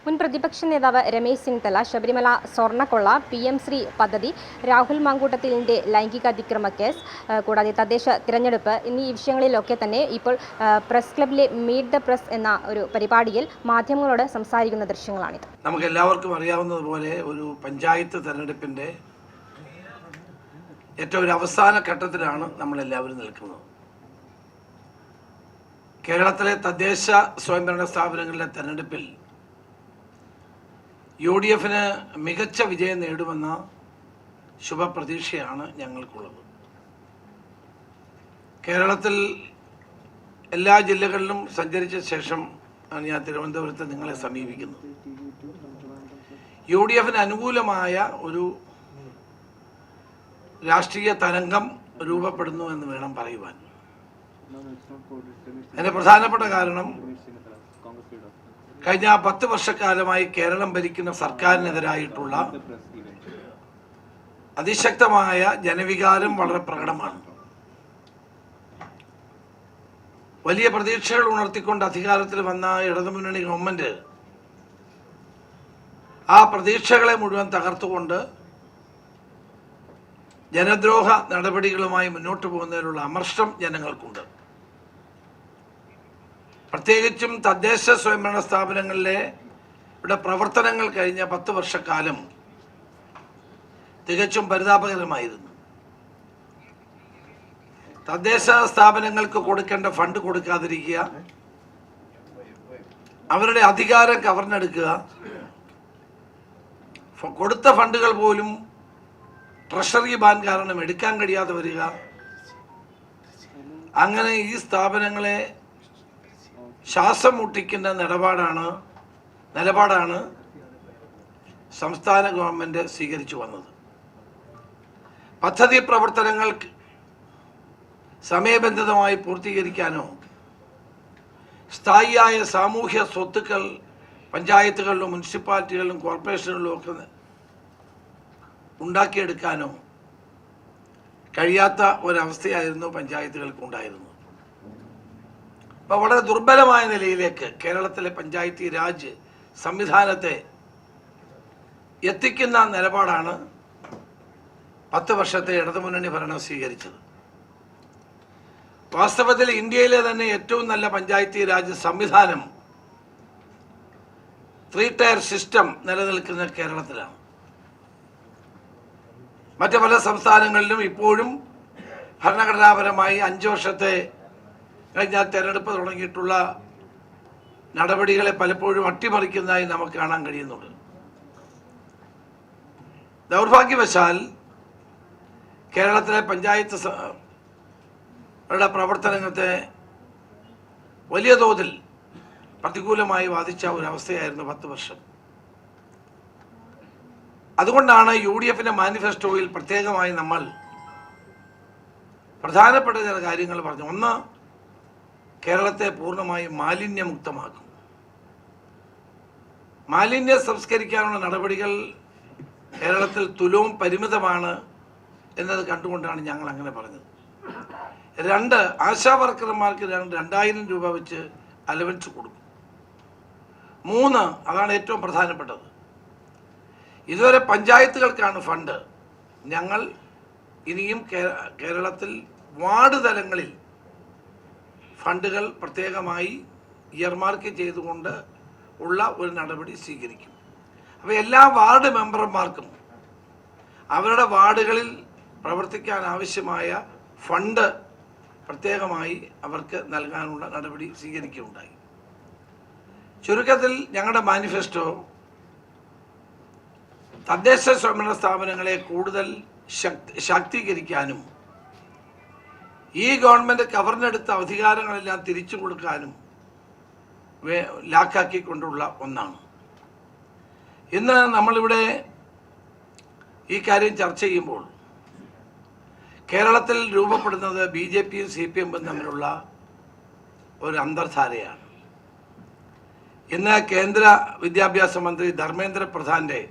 മുൻ പ്രതിപക്ഷ നേതാവ് രമേശ് ചെന്നിത്തല ശബരിമല സ്വർണ്ണക്കൊള്ള PM ശ്രീ പദ്ധതി രാഹുൽ മാങ്കൂട്ടത്തിലിന്റെ ലൈംഗിക അതിക്രമ കേസ് കൂടാതെ തദ്ദേശ തിരഞ്ഞെടുപ്പ് എന്നീ വിഷയങ്ങളിലൊക്കെ തന്നെ ഇപ്പോൾ പ്രസ് ക്ലബിലെ മീറ്റ് ദ പ്രസ് എന്ന ഒരു പരിപാടിയിൽ മാധ്യമങ്ങളോട് സംസാരിക്കുന്ന ദൃശ്യങ്ങളാണിത്. നമുക്ക് എല്ലാവർക്കും അറിയാവുന്നതുപോലെ ഒരു പഞ്ചായത്ത് തെരഞ്ഞെടുപ്പിന്റെ ഏറ്റവും ഒരു അവസാന ഘട്ടത്തിലാണ് നമ്മളെല്ലാവരും നിൽക്കുന്നത്. കേരളത്തിലെ തദ്ദേശ സ്വയംഭരണ സ്ഥാപനങ്ങളിലെ തെരഞ്ഞെടുപ്പിൽ UDFന് മികച്ച വിജയം നേടുമെന്ന ശുഭപ്രതീക്ഷയാണ് ഞങ്ങൾക്കുള്ളത്. കേരളത്തിൽ എല്ലാ ജില്ലകളിലും സഞ്ചരിച്ച ശേഷം ആണ് ഞാൻ തിരുവനന്തപുരത്ത് നിങ്ങളെ സമീപിക്കുന്നത്. UDFന് അനുകൂലമായ ഒരു രാഷ്ട്രീയ തരംഗം രൂപപ്പെടുന്നു എന്ന് വേണം പറയുവാൻ. അതിന്റെ പ്രധാനപ്പെട്ട കാരണം കഴിഞ്ഞ 10 വർഷക്കാലമായി കേരളം ഭരിക്കുന്ന സർക്കാരിനെതിരായിട്ടുള്ള അതിശക്തമായ ജനവികാരം വളരെ പ്രകടമാണ്. വലിയ പ്രതീക്ഷകൾ ഉണർത്തിക്കൊണ്ട് അധികാരത്തിൽ വന്ന ഇടതുമുന്നണി ഗവൺമെന്റ് ആ പ്രതീക്ഷകളെ മുഴുവൻ തകർത്തുകൊണ്ട് ജനദ്രോഹ നടപടികളുമായി മുന്നോട്ട് പോകുന്നതിനുള്ള അമർഷം ജനങ്ങൾക്കുണ്ട്. പ്രത്യേകിച്ചും തദ്ദേശ സ്വയംഭരണ സ്ഥാപനങ്ങളിലെ പ്രവർത്തനങ്ങൾ കഴിഞ്ഞ 10 വർഷക്കാലം തികച്ചും പരിതാപകരമായിരുന്നു. തദ്ദേശ സ്ഥാപനങ്ങൾക്ക് കൊടുക്കേണ്ട ഫണ്ട് കൊടുക്കാതിരിക്കുക, അവരുടെ അധികാരം കവർന്നെടുക്കുക, കൊടുത്ത ഫണ്ടുകൾ പോലും ട്രഷറി ബാൻ കാരണം എടുക്കാൻ കഴിയാതെ വരിക, അങ്ങനെ ഈ സ്ഥാപനങ്ങളെ ശ്വാസം മുട്ടിക്കുന്ന നിലപാടാണ് സംസ്ഥാന ഗവൺമെന്റ് സ്വീകരിച്ചു വന്നത്. പദ്ധതി പ്രവർത്തനങ്ങൾ സമയബന്ധിതമായി പൂർത്തീകരിക്കാനോ സ്ഥായിയായ സാമൂഹ്യ സ്വത്തുക്കൾ പഞ്ചായത്തുകളിലും മുനിസിപ്പാലിറ്റികളിലും കോർപ്പറേഷനുകളിലും ഒക്കെ ഉണ്ടാക്കിയെടുക്കാനോ കഴിയാത്ത ഒരവസ്ഥയായിരുന്നു പഞ്ചായത്തുകൾക്ക് ഉണ്ടായിരുന്നത്. അപ്പോൾ വളരെ ദുർബലമായ നിലയിലേക്ക് കേരളത്തിലെ പഞ്ചായത്തി രാജ് സംവിധാനത്തെ എത്തിക്കുന്ന നിലപാടാണ് 10 വർഷത്തെ ഇടതുമുന്നണി ഭരണം സ്വീകരിച്ചത്. വാസ്തവത്തിൽ ഇന്ത്യയിലെ തന്നെ ഏറ്റവും നല്ല പഞ്ചായത്തി രാജ് സംവിധാനം 3 ടയർ സിസ്റ്റം നിലനിൽക്കുന്ന കേരളത്തിലാണ്. മറ്റ് പല സംസ്ഥാനങ്ങളിലും ഇപ്പോഴും ഭരണഘടനാപരമായി 5 വർഷത്തെ കഴിഞ്ഞാൽ തെരഞ്ഞെടുപ്പ് തുടങ്ങിയിട്ടുള്ള നടപടികളെ പലപ്പോഴും അട്ടിമറിക്കുന്നതായി നമുക്ക് കാണാൻ കഴിയുന്നുണ്ട്. ദൗർഭാഗ്യവശാൽ കേരളത്തിലെ പഞ്ചായത്ത് പ്രവർത്തനത്തെ വലിയ തോതിൽ പ്രതികൂലമായി ബാധിച്ച ഒരവസ്ഥയായിരുന്നു 10 വർഷം. അതുകൊണ്ടാണ് UDFന്റെ മാനിഫെസ്റ്റോയിൽ പ്രത്യേകമായി നമ്മൾ പ്രധാനപ്പെട്ട ചില കാര്യങ്ങൾ പറഞ്ഞു. ഒന്ന്, കേരളത്തെ പൂർണ്ണമായും മാലിന്യമുക്തമാക്കും. മാലിന്യ സംസ്കരിക്കാനുള്ള നടപടികൾ കേരളത്തിൽ തുലവും പരിമിതമാണ് എന്നത് കണ്ടുകൊണ്ടാണ് ഞങ്ങൾ അങ്ങനെ പറഞ്ഞത്. 2, ആശാ വർക്കർമാർക്ക് 2000 രൂപ വെച്ച് അലവൻസ് കൊടുക്കും. 3, അതാണ് ഏറ്റവും പ്രധാനപ്പെട്ടത്, ഇതുവരെ പഞ്ചായത്തുകൾക്കാണ് ഫണ്ട്. ഞങ്ങൾ ഇനിയും കേരളത്തിൽ വാർഡ് തലങ്ങളിൽ ഫണ്ടുകൾ പ്രത്യേകമായി ഇയർമാർക്ക് ചെയ്തുകൊണ്ട് ഉള്ള ഒരു നടപടി സ്വീകരിക്കും. അപ്പോൾ എല്ലാ വാർഡ് മെമ്പർമാർക്കും അവരുടെ വാർഡുകളിൽ പ്രവർത്തിക്കാൻ ആവശ്യമായ ഫണ്ട് പ്രത്യേകമായി അവർക്ക് നൽകാനുള്ള നടപടി സ്വീകരിക്കുകയുണ്ടായി. ചുരുക്കത്തിൽ ഞങ്ങളുടെ മാനിഫെസ്റ്റോ തദ്ദേശ സ്വയംഭരണ സ്ഥാപനങ്ങളെ കൂടുതൽ ശാക്തീകരിക്കാനും ഈ ഗവൺമെന്റ് കവർന്നെടുത്ത അധികാരങ്ങളെല്ലാം തിരിച്ചു കൊടുക്കാനും ലാക്കാക്കിക്കൊണ്ടുള്ള ഒന്നാണ്. ഇന്ന് നമ്മളിവിടെ ഈ കാര്യം ചർച്ച ചെയ്യുമ്പോൾ കേരളത്തിൽ രൂപപ്പെടുന്നത് BJPയും CPMും തമ്മിലുള്ള ഒരു അന്തർധാരയാണ്. ഇന്ന് കേന്ദ്ര വിദ്യാഭ്യാസ മന്ത്രി ധർമ്മേന്ദ്ര പ്രധാന്റെ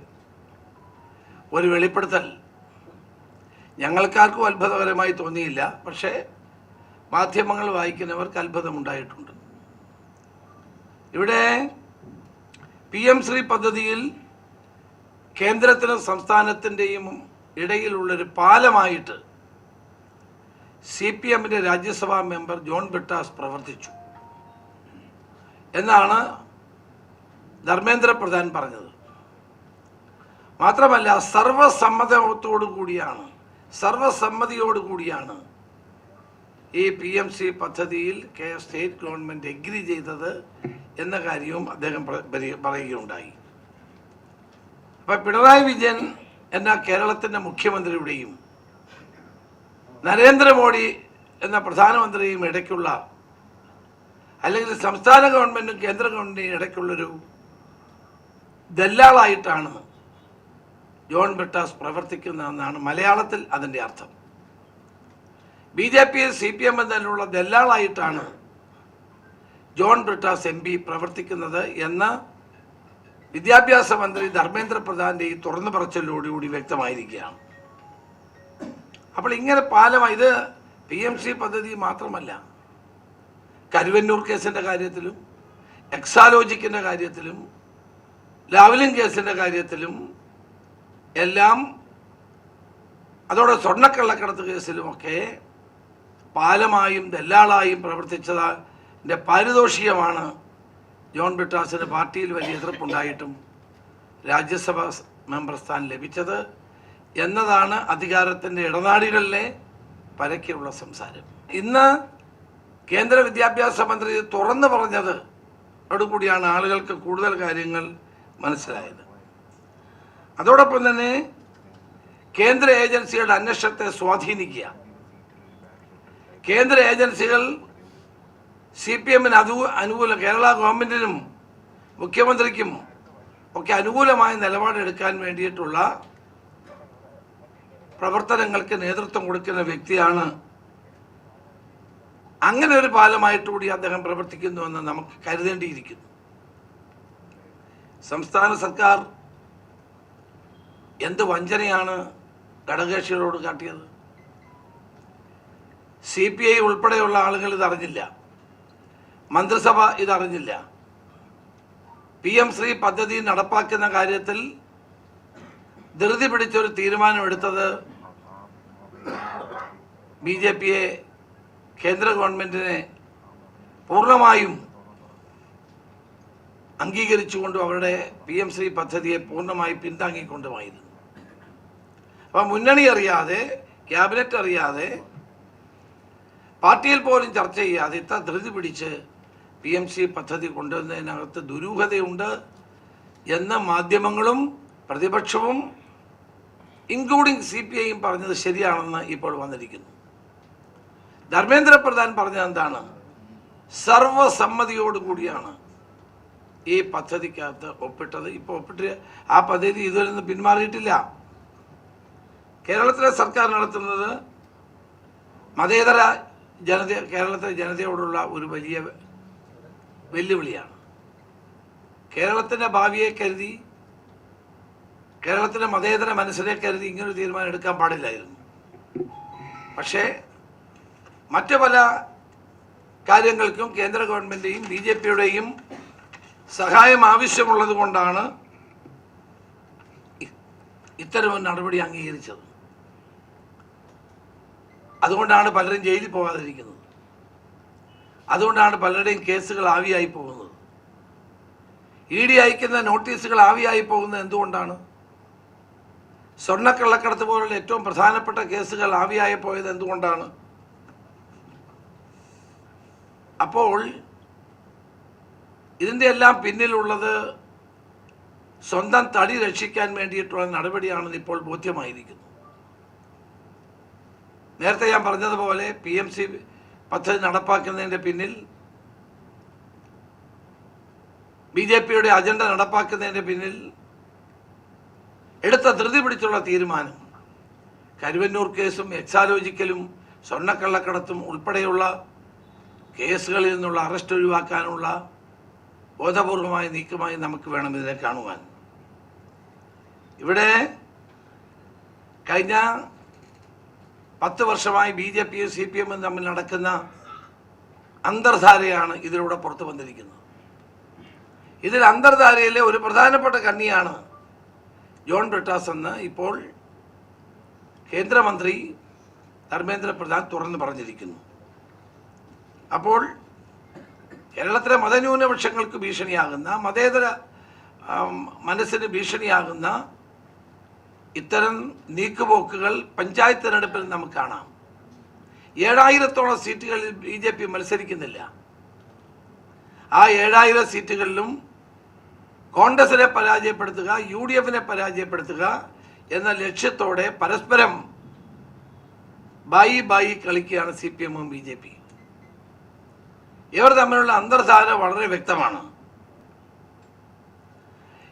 ഒരു വെളിപ്പെടുത്തൽ ഞങ്ങൾക്കാർക്കും അത്ഭുതകരമായി തോന്നിയില്ല. പക്ഷേ മാധ്യമങ്ങൾ വായിക്കുന്നവർക്ക് അത്ഭുതമുണ്ടായിട്ടുണ്ട്. ഇവിടെ PM ശ്രീ പദ്ധതിയിൽ കേന്ദ്രത്തിനും സംസ്ഥാനത്തിൻ്റെയും ഇടയിലുള്ളൊരു പാലമായിട്ട് CPMന്റെ രാജ്യസഭാ മെമ്പർ ജോൺ ബ്രിട്ടാസ് പ്രവർത്തിച്ചു എന്നാണ് ധർമ്മേന്ദ്ര പ്രധാൻ പറഞ്ഞത്. മാത്രമല്ല സർവസമ്മതിയോടുകൂടിയാണ് ഈ PMC പദ്ധതിയിൽ സ്റ്റേറ്റ് ഗവൺമെൻറ് എഗ്രി ചെയ്തത് എന്ന കാര്യവും അദ്ദേഹം പറയുകയുണ്ടായി. അപ്പം പിണറായി വിജയൻ എന്ന കേരളത്തിൻ്റെ മുഖ്യമന്ത്രിയുടെയും നരേന്ദ്രമോദി എന്ന പ്രധാനമന്ത്രിയും ഇടയ്ക്കുള്ള, അല്ലെങ്കിൽ സംസ്ഥാന ഗവൺമെൻറ്റും കേന്ദ്ര ഗവൺമെൻറ്റിനും ഇടയ്ക്കുള്ളൊരു ദല്ലാളായിട്ടാണ് ജോൺ ബ്രിട്ടാസ് പ്രവർത്തിക്കുന്നതെന്നാണ് മലയാളത്തിൽ അതിൻ്റെ അർത്ഥം. BJP CPM തമ്മിലുള്ള ദല്ലാളായിട്ടാണ് ജോൺ ബ്രിട്ടാസ് MP പ്രവർത്തിക്കുന്നത് എന്ന് വിദ്യാഭ്യാസ മന്ത്രി ധർമ്മേന്ദ്ര പ്രധാൻ്റെ ഈ തുറന്നു പറച്ചിലോടുകൂടി വ്യക്തമായിരിക്കുകയാണ്. അപ്പോൾ ഇങ്ങനെ ഇത് PMC പദ്ധതി മാത്രമല്ല, കരുവന്നൂർ കേസിൻ്റെ കാര്യത്തിലും എക്സാലോജിക്കിൻ്റെ കാര്യത്തിലും ലാവ്ലിൻ കേസിൻ്റെ കാര്യത്തിലും എല്ലാം, അതോടെ സ്വർണ്ണക്കള്ളക്കടത്ത് കേസിലുമൊക്കെ പാലമായും ദല്ലാളായും പ്രവർത്തിച്ചതിൻ്റെ പാരിതോഷികമാണ് ജോൺ ബ്രിട്ടാസിന് പാർട്ടിയിൽ വലിയ എതിർപ്പുണ്ടായിട്ടും രാജ്യസഭാ മെമ്പർ സ്ഥാനം ലഭിച്ചത് എന്നതാണ് അധികാരത്തിൻ്റെ ഇടനാഴികളിലെ പരക്കെയുള്ള സംസാരം. ഇന്ന് കേന്ദ്ര വിദ്യാഭ്യാസ മന്ത്രി തുറന്നു പറഞ്ഞതോടുകൂടിയാണ് ആളുകൾക്ക് കൂടുതൽ കാര്യങ്ങൾ മനസ്സിലായത്. അതോടൊപ്പം തന്നെ കേന്ദ്ര ഏജൻസികളുടെ അന്വേഷണത്തെ സ്വാധീനിക്കുക, കേന്ദ്ര ഏജൻസികൾ CPMന് അനുകൂല, കേരള ഗവൺമെൻറ്റിനും മുഖ്യമന്ത്രിക്കും ഒക്കെ അനുകൂലമായ നിലപാടെടുക്കാൻ വേണ്ടിയിട്ടുള്ള പ്രവർത്തനങ്ങൾക്ക് നേതൃത്വം കൊടുക്കുന്ന വ്യക്തിയാണ്. അങ്ങനെ ഒരു പാലമായിട്ടുകൂടി അദ്ദേഹം പ്രവർത്തിക്കുന്നുവെന്ന് നമുക്ക് കരുതേണ്ടിയിരിക്കുന്നു. സംസ്ഥാന സർക്കാർ എന്ത് വഞ്ചനയാണ് ഘടകകക്ഷികളോട് കാട്ടിയത്. CPI ഉൾപ്പെടെയുള്ള ആളുകൾ ഇതറിഞ്ഞില്ല, മന്ത്രിസഭ ഇതറിഞ്ഞില്ല. PM ശ്രീ പദ്ധതി നടപ്പാക്കുന്ന കാര്യത്തിൽ ധൃതി പിടിച്ചൊരു തീരുമാനമെടുത്തത് BJPയെ, കേന്ദ്ര ഗവൺമെൻറ്റിനെ പൂർണ്ണമായും അംഗീകരിച്ചുകൊണ്ടും അവരുടെ PM ശ്രീ പദ്ധതിയെ പൂർണ്ണമായി പിന്താങ്ങിക്കൊണ്ടുമായിരുന്നു. അപ്പം മുന്നണി അറിയാതെ, ക്യാബിനറ്റ് അറിയാതെ, പാർട്ടിയിൽ പോലും ചർച്ച ചെയ്യാതെ ഇത്ര ധൃതി പിടിച്ച് PMC പദ്ധതി കൊണ്ടുവന്നതിനകത്ത് ദുരൂഹതയുണ്ട് എന്ന് മാധ്യമങ്ങളും പ്രതിപക്ഷവും ഇൻക്ലൂഡിങ് CPIയും പറഞ്ഞത് ശരിയാണെന്ന് ഇപ്പോൾ വന്നിരിക്കുന്നു. ധർമ്മേന്ദ്ര പ്രധാൻ പറഞ്ഞത് എന്താണ്? സർവസമ്മതിയോടുകൂടിയാണ് ഈ പദ്ധതിക്കകത്ത് ഒപ്പിട്ടത്. ഇപ്പോൾ ഒപ്പിട്ട് ആ പദ്ധതി ഇതുവരെ ഒന്നും പിന്മാറിയിട്ടില്ല. കേരളത്തിലെ സർക്കാർ നടത്തുന്നത് മതേതര കേരളത്തിലെ ജനതയോടുള്ള ഒരു വലിയ വെല്ലുവിളിയാണ്. കേരളത്തിൻ്റെ ഭാവിയെ കരുതി, കേരളത്തിൻ്റെ മതേതര മനസ്സിനെ കരുതി ഇങ്ങനൊരു തീരുമാനം എടുക്കാൻ പാടില്ലായിരുന്നു. പക്ഷേ മറ്റു പല കാര്യങ്ങൾക്കും കേന്ദ്ര ഗവൺമെൻറ്റെയും BJPയുടെയും സഹായം ആവശ്യമുള്ളത് കൊണ്ടാണ് ഇത്തരമൊരു നടപടി അംഗീകരിച്ചത്. അതുകൊണ്ടാണ് പലരും ജയിലിൽ പോകാതിരിക്കുന്നത്. അതുകൊണ്ടാണ് പലരുടെയും കേസുകൾ ആവിയായി പോകുന്നത്. ED അയക്കുന്ന നോട്ടീസുകൾ ആവിയായി പോകുന്നത് എന്തുകൊണ്ടാണ്? സ്വർണ്ണക്കള്ളക്കടത്ത് പോലുള്ള ഏറ്റവും പ്രധാനപ്പെട്ട കേസുകൾ ആവിയായി പോയത് എന്തുകൊണ്ടാണ്? അപ്പോൾ ഇതിൻ്റെ എല്ലാം പിന്നിലുള്ളത് സ്വന്തം തടി രക്ഷിക്കാൻ വേണ്ടിയിട്ടുള്ള നടപടിയാണെന്ന് ഇപ്പോൾ ബോധ്യമായിരിക്കുന്നു. നേരത്തെ ഞാൻ പറഞ്ഞതുപോലെ PMC പദ്ധതി നടപ്പാക്കുന്നതിൻ്റെ പിന്നിൽ, BJPയുടെ അജണ്ട നടപ്പാക്കുന്നതിൻ്റെ പിന്നിൽ എടുത്ത ധൃതി പിടിച്ചുള്ള തീരുമാനം കരുവന്നൂർ കേസും എക്സാലോജിക്കലും സ്വർണ്ണക്കള്ളക്കടത്തും ഉൾപ്പെടെയുള്ള കേസുകളിൽ നിന്നുള്ള അറസ്റ്റ് ഒഴിവാക്കാനുള്ള ബോധപൂർവമായ നീക്കമായി നമുക്ക് വേണം ഇതിനെ കാണുവാൻ. ഇവിടെ കഴിഞ്ഞ 10 വർഷമായി BJPയും CPMും തമ്മിൽ നടക്കുന്ന അന്തർധാരയാണ് ഇതിലൂടെ പുറത്തു വന്നിരിക്കുന്നത്. ഇതിൽ അന്തർധാരയിലെ ഒരു പ്രധാനപ്പെട്ട കണ്ണിയാണ് ജോൺ ബ്രിട്ടാസ് എന്ന് ഇപ്പോൾ കേന്ദ്രമന്ത്രി ധർമ്മേന്ദ്ര പ്രധാൻ തുറന്നു പറഞ്ഞിരിക്കുന്നു. അപ്പോൾ കേരളത്തിലെ മതന്യൂനപക്ഷങ്ങൾക്ക് ഭീഷണിയാകുന്ന, മതേതര മനസ്സിന് ഭീഷണിയാകുന്ന ഇത്തരം നീക്കുപോക്കുകൾ പഞ്ചായത്ത് തിരഞ്ഞെടുപ്പിൽ നമുക്ക് കാണാം. 7000-ഓളം സീറ്റുകളിൽ BJP മത്സരിക്കുന്നില്ല. ആ 7000 സീറ്റുകളിലും കോൺഗ്രസിനെ പരാജയപ്പെടുത്തുക, UDF-നെ പരാജയപ്പെടുത്തുക എന്ന ലക്ഷ്യത്തോടെ പരസ്പരം ബായി കളിക്കുകയാണ് CPM-ഉം BJP. ഇവർ തമ്മിലുള്ള അന്തർധാര വളരെ വ്യക്തമാണ്.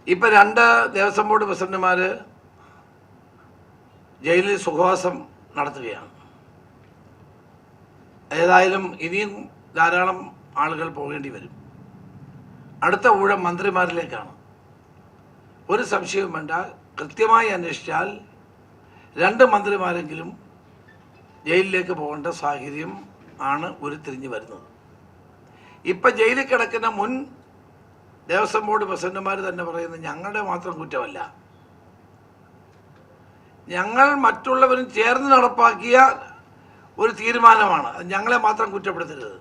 ഇപ്പൊ 2 ദേവസ്വം ബോർഡ് പ്രസിഡന്റുമാർ ജയിലിൽ സുഖവാസം നടത്തുകയാണ്. ഏതായാലും ഇനിയും ധാരാളം ആളുകൾ പോകേണ്ടി വരും. അടുത്ത ഊഴം മന്ത്രിമാരിലേക്കാണ്. ഒരു സംശയവും വേണ്ട, കൃത്യമായി അന്വേഷിച്ചാൽ 2 മന്ത്രിമാരെങ്കിലും ജയിലിലേക്ക് പോകേണ്ട സാഹചര്യം ആണ് ഉരുത്തിരിഞ്ഞു വരുന്നത്. ഇപ്പം ജയിലിൽ കിടക്കുന്ന മുൻ ദേവസ്വം ബോർഡ് പ്രസിഡന്റുമാർ തന്നെ പറയുന്നത് ഞങ്ങളുടെ മാത്രം കുറ്റമല്ല, ഞങ്ങൾ മറ്റുള്ളവരും ചേർന്ന് നടപ്പാക്കിയ ഒരു തീരുമാനമാണ്, ഞങ്ങളെ മാത്രം കുറ്റപ്പെടുത്തരുത്,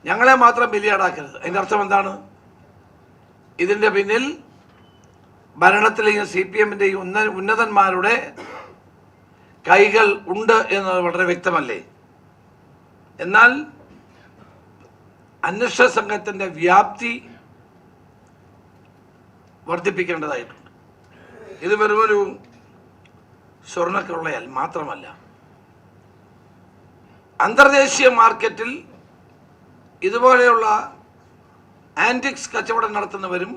ഞങ്ങളെ മാത്രം ബലിയാടാക്കരുത്. അതിൻ്റെ അർത്ഥം എന്താണ്? ഇതിൻ്റെ പിന്നിൽ ഭരണത്തിലെയും CPM-ൻ്റെയും ഉന്നതന്മാരുടെ കൈകൾ ഉണ്ട് എന്നത് വളരെ വ്യക്തമല്ലേ? എന്നാൽ അന്വേഷണ സംഘത്തിൻ്റെ വ്യാപ്തി വർദ്ധിപ്പിക്കേണ്ടതായിട്ടുണ്ട്. ഇത് വെറുമൊരു സ്വർണ്ണക്കൊള്ളയാൽ മാത്രമല്ല, അന്തർദേശീയ മാർക്കറ്റിൽ ഇതുപോലെയുള്ള ആൻറ്റിക്സ് കച്ചവടം നടത്തുന്നവരും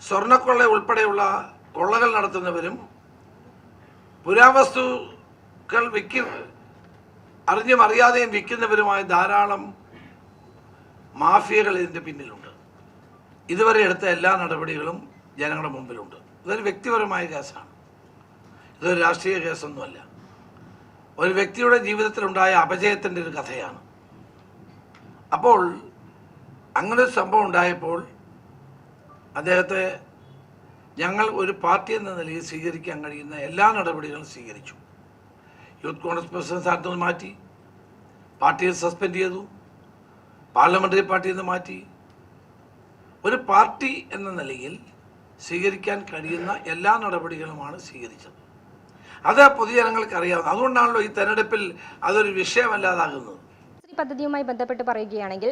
സ്വർണ്ണക്കൊള്ള ഉൾപ്പെടെയുള്ള കൊള്ളകൾ നടത്തുന്നവരും പുരാവസ്തുക്കൾ അറിഞ്ഞും അറിയാതെയും വിൽക്കുന്നവരുമായ ധാരാളം മാഫിയകൾ ഇതിൻ്റെ പിന്നിലുണ്ട്. ഇതുവരെ എടുത്ത എല്ലാ നടപടികളും ജനങ്ങളുടെ മുമ്പിലുണ്ട്. ഇതൊരു വ്യക്തിപരമായ കേസാണ്, ഇതൊരു രാഷ്ട്രീയ കേസൊന്നുമല്ല. ഒരു വ്യക്തിയുടെ ജീവിതത്തിലുണ്ടായ അപജയത്തിൻ്റെ ഒരു കഥയാണ്. അപ്പോൾ അങ്ങനെ ഒരു സംഭവം ഉണ്ടായപ്പോൾ അദ്ദേഹത്തെ ഞങ്ങൾ ഒരു പാർട്ടി എന്ന നിലയിൽ സ്വീകരിക്കാൻ കഴിയുന്ന എല്ലാ നടപടികളും സ്വീകരിച്ചു. യൂത്ത് കോൺഗ്രസ് പ്രസിഡന്റ് സ്ഥാനത്ത് നിന്ന് മാറ്റി, പാർട്ടിയെ സസ്പെൻഡ് ചെയ്തു, പാർലമെൻ്ററി പാർട്ടിയിൽ നിന്ന് മാറ്റി. ഒരു പാർട്ടി എന്ന നിലയിൽ സ്വീകരിക്കാൻ കഴിയുന്ന എല്ലാ നടപടികളുമാണ് സ്വീകരിച്ചത്. അത് പൊതുജനങ്ങൾക്ക് അറിയാവുന്നത്. അതുകൊണ്ടാണല്ലോ ഈ തെരഞ്ഞെടുപ്പിൽ അതൊരു വിഷയമല്ലാതാകുന്നത്. പദ്ധതിയുമായി ബന്ധപ്പെട്ട് പറയുകയാണെങ്കിൽ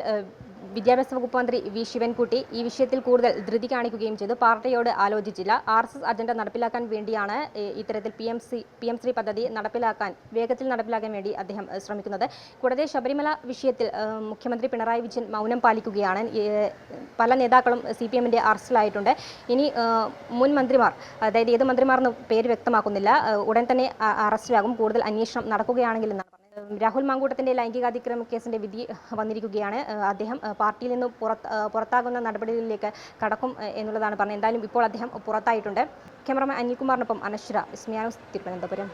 വിദ്യാഭ്യാസ വകുപ്പ് മന്ത്രി വി ശിവൻകുട്ടി ഈ വിഷയത്തിൽ കൂടുതൽ ധൃതി കാണിക്കുകയും ചെയ്തു. പാർട്ടിയോട് ആലോചിച്ചില്ല. RSS അജണ്ട നടപ്പിലാക്കാൻ വേണ്ടിയാണ് ഇത്തരത്തിൽ PM ശ്രീ പദ്ധതി വേഗത്തിൽ നടപ്പിലാക്കാൻ വേണ്ടി അദ്ദേഹം ശ്രമിക്കുന്നത്. കൂടാതെ ശബരിമല വിഷയത്തിൽ മുഖ്യമന്ത്രി പിണറായി വിജയൻ മൗനം പാലിക്കുകയാണ്. പല നേതാക്കളും CPM-ന്റെ അറസ്റ്റിലായിട്ടുണ്ട്. ഇനി മുൻ മന്ത്രിമാർ, അതായത് ഏത് മന്ത്രിമാർ എന്ന് പേര് വ്യക്തമാക്കുന്നില്ല, ഉടൻ തന്നെ അറസ്റ്റിലാകും. കൂടുതൽ അന്വേഷണം നടക്കുകയാണെങ്കിൽ എന്നാണ് പറഞ്ഞത്. രാഹുൽ മാങ്കൂട്ടത്തിൻ്റെ ലൈംഗികാതിക്രമ കേസിൻ്റെ വിധി വന്നിരിക്കുകയാണ്. അദ്ദേഹം പാർട്ടിയിൽ നിന്ന് പുറത്താകുന്ന നടപടികളിലേക്ക് കടക്കും എന്നുള്ളതാണ് പറഞ്ഞത്. എന്തായാലും ഇപ്പോൾ അദ്ദേഹം പുറത്തായിട്ടുണ്ട്. ക്യാമറമാൻ അനിൽകുമാറിനൊപ്പം അനശ്വര, വിസ്മയ ന്യൂസ്, തിരുവനന്തപുരം.